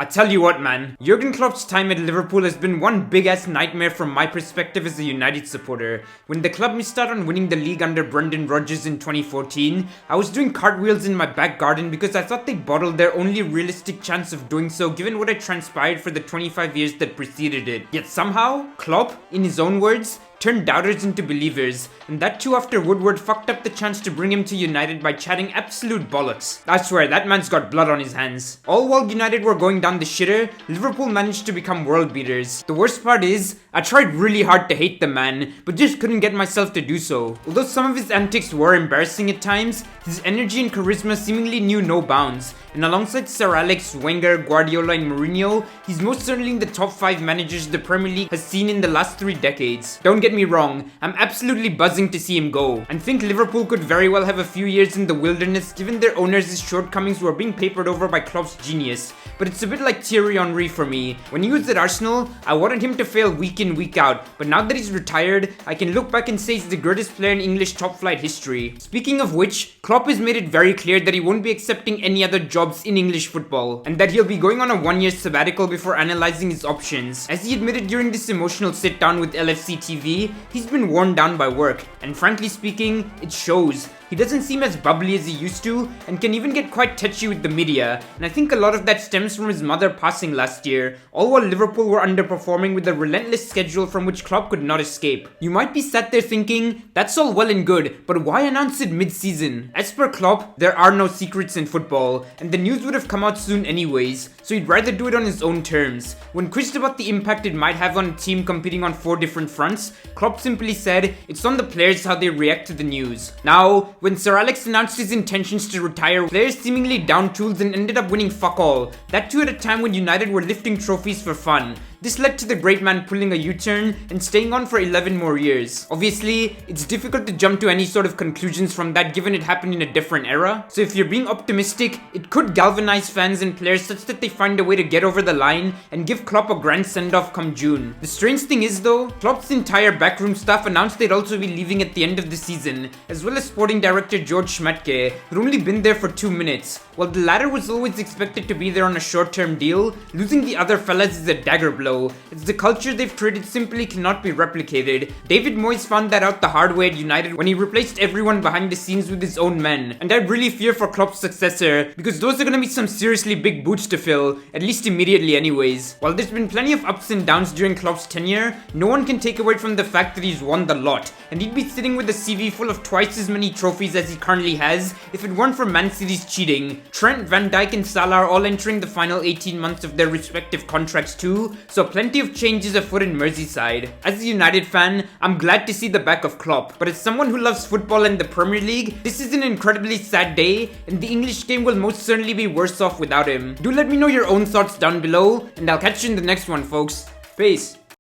I tell you what, man, Jurgen Klopp's time at Liverpool has been one big-ass nightmare from my perspective as a United supporter. When the club missed out on winning the league under Brendan Rodgers in 2014, I was doing cartwheels in my back garden because I thought they bottled their only realistic chance of doing so given what had transpired for the 25 years that preceded it. Yet somehow, Klopp, in his own words, turned doubters into believers, and that too after Woodward fucked up the chance to bring him to United by chatting absolute bollocks. I swear, that man's got blood on his hands. All while United were going down the shitter, Liverpool managed to become world beaters. The worst part is, I tried really hard to hate the man, but just couldn't get myself to do so. Although some of his antics were embarrassing at times, his energy and charisma seemingly knew no bounds, and alongside Sir Alex, Wenger, Guardiola and Mourinho, he's most certainly in the top 5 managers the Premier League has seen in the last 3 decades. Don't get me wrong, I'm absolutely buzzing to see him go, and think Liverpool could very well have a few years in the wilderness given their owners' shortcomings were being papered over by Klopp's genius. But it's a bit like Thierry Henry for me. When he was at Arsenal, I wanted him to fail week in, week out, but now that he's retired, I can look back and say he's the greatest player in English top-flight history. Speaking of which, Klopp has made it very clear that he won't be accepting any other jobs in English football, and that he'll be going on a 1-year sabbatical before analysing his options. As he admitted during this emotional sit-down with LFC TV, he's been worn down by work, and frankly speaking, it shows. He doesn't seem as bubbly as he used to, and can even get quite touchy with the media, and I think a lot of that stems from his mother passing last year, all while Liverpool were underperforming with a relentless schedule from which Klopp could not escape. You might be sat there thinking, that's all well and good, but why announce it mid-season? As per Klopp, there are no secrets in football, and the news would have come out soon anyways, so he'd rather do it on his own terms. When quizzed about the impact it might have on a team competing on 4 different fronts, Klopp simply said, it's on the players how they react to the news. Now, when Sir Alex announced his intentions to retire, players seemingly downed tools and ended up winning fuck all. That too at a time when United were lifting trophies for fun. This led to the great man pulling a U-turn and staying on for 11 more years. Obviously, it's difficult to jump to any sort of conclusions from that given it happened in a different era. So if you're being optimistic, it could galvanize fans and players such that they find a way to get over the line and give Klopp a grand send-off come June. The strange thing is though, Klopp's entire backroom staff announced they'd also be leaving at the end of the season, as well as sporting director George Schmadtke, who'd only been there for 2 minutes. While the latter was always expected to be there on a short-term deal, losing the other fellas is a dagger blow. It's the culture they've created simply cannot be replicated. David Moyes found that out the hard way at United when he replaced everyone behind the scenes with his own men. And I really fear for Klopp's successor, because those are gonna be some seriously big boots to fill, at least immediately anyways. While there's been plenty of ups and downs during Klopp's tenure, no one can take away from the fact that he's won the lot, and he'd be sitting with a CV full of twice as many trophies as he currently has if it weren't for Man City's cheating. Trent, Van Dijk and Salah are all entering the final 18 months of their respective contracts too, so plenty of changes afoot in Merseyside. As a United fan, I'm glad to see the back of Klopp, but as someone who loves football and the Premier League, this is an incredibly sad day, and the English game will most certainly be worse off without him. Do let me know your own thoughts down below, and I'll catch you in the next one, folks. Peace.